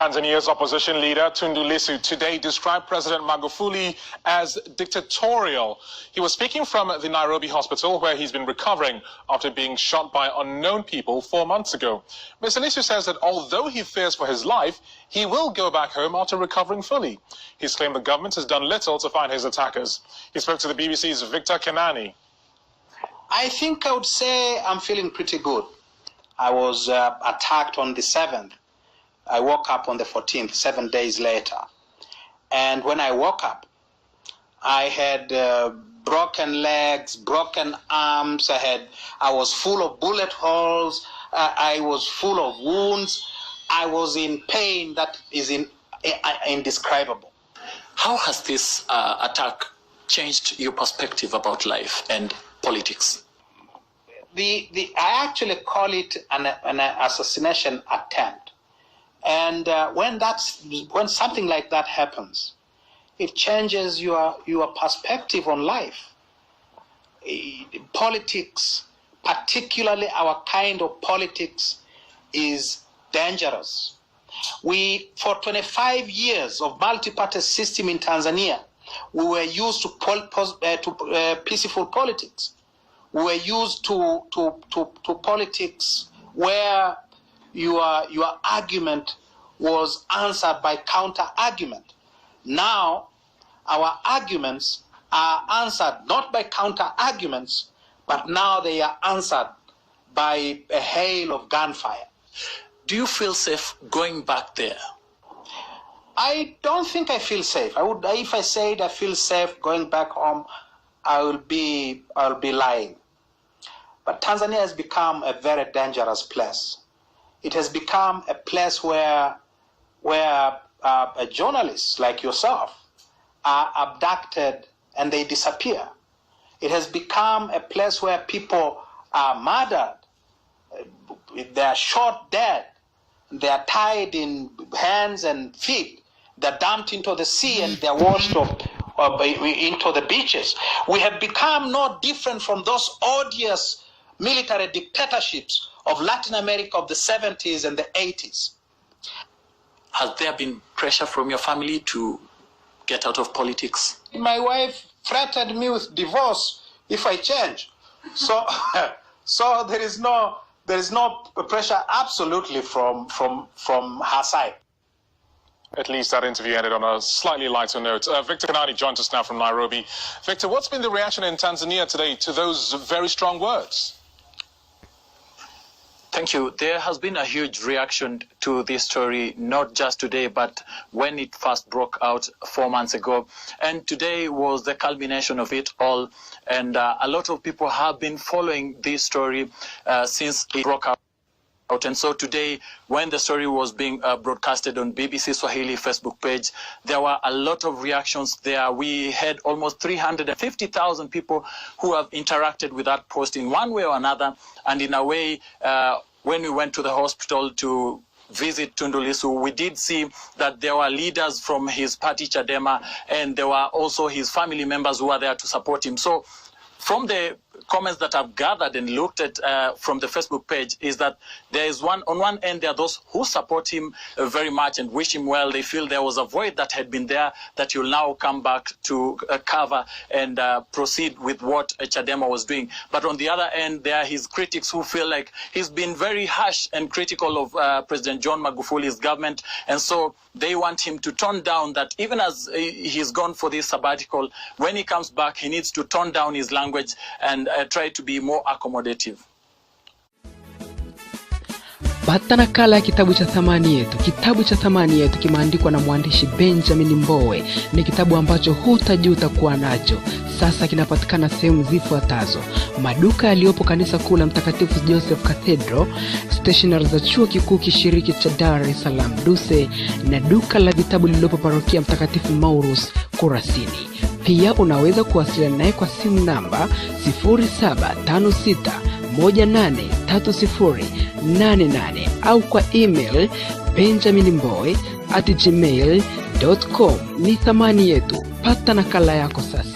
Tanzania's opposition leader Tundu Lisu today described President Magufuli as dictatorial. He was speaking from the Nairobi hospital where he's been recovering after being shot by unknown people 4 months ago. Mr. Lisu says that although he fears for his life, he will go back home after recovering fully. He's claimed the government has done little to find his attackers. He spoke to the BBC's Victor Kenani. I think I would say I'm feeling pretty good. I was attacked on the 7th. I woke up on the 14th, 7 days later. And when I woke up, I had broken legs, broken arms. I was full of bullet holes. I was full of wounds. I was in pain that is indescribable. How has this attack changed your perspective about life and politics? I actually call it an assassination attempt. And when something like that happens, it changes your perspective on life. Politics, particularly our kind of politics, is dangerous. For 25 years of multi-party system in Tanzania, we were used to peaceful politics. We were used to politics where your argument was answered by counter-argument. Now, our arguments are answered not by counter-arguments, but now they are answered by a hail of gunfire. Do you feel safe going back there? I don't think I feel safe. If I said I feel safe going back home, I'll be lying. But Tanzania has become a very dangerous place. It has become a place where journalists like yourself are abducted and they disappear. It has become a place where people are murdered. They are shot dead. They are tied in hands and feet. They're dumped into the sea and they're washed into the beaches. We have become no different from those odious military dictatorships of Latin America of the 70s and the 80s. Has there been pressure from your family to get out of politics? My wife threatened me with divorce if I change. So there is no pressure absolutely from her side. At least that interview ended on a slightly lighter note. Victor Kenani joins us now from Nairobi. Victor, what's been the reaction in Tanzania today to those very strong words? Thank you. There has been a huge reaction to this story, not just today, but when it first broke out 4 months ago. And today was the culmination of it all. And a lot of people have been following this story since it broke out. And so today, when the story was being broadcasted on BBC Swahili Facebook page, there were a lot of reactions there. We had almost 350,000 people who have interacted with that post in one way or another. And in a way, when we went to the hospital to visit Tundu Lisu, we did see that there were leaders from his party, Chadema, and there were also his family members who were there to support him. So from the comments that I've gathered and looked at from the Facebook page is that there is on one end, there are those who support him very much and wish him well. They feel there was a void that had been there that he'll now come back to cover and proceed with what Chadema was doing. But on the other end, there are his critics who feel like he's been very harsh and critical of President John Magufuli's government. And so they want him to tone down that even as he's gone for this sabbatical, when he comes back, he needs to tone down his language and try to be more accommodative. Pata nakala ya kitabu cha thamani yetu. Kitabu cha thamani yetu kimeandikwa na mwandishi Benjamin Mbowe. Ni kitabu ambacho hutajuta kuwa nacho. Sasa kinapatikana sehemu zifuatazo: maduka yaliyopo kanisa kuu la Mtakatifu Joseph Cathedral, stationery za chuo kikuu kishiriki cha Dar es Salaam Duse, na duka la vitabu lililopo parokia Mtakatifu Maurus Kurasini. Pia unaweza kuwasiliana naye kwa simu namba 0756183088 au kwa email benjaminmbowe@gmail.com. Ni thamani yetu. Pata nakala yako sasa.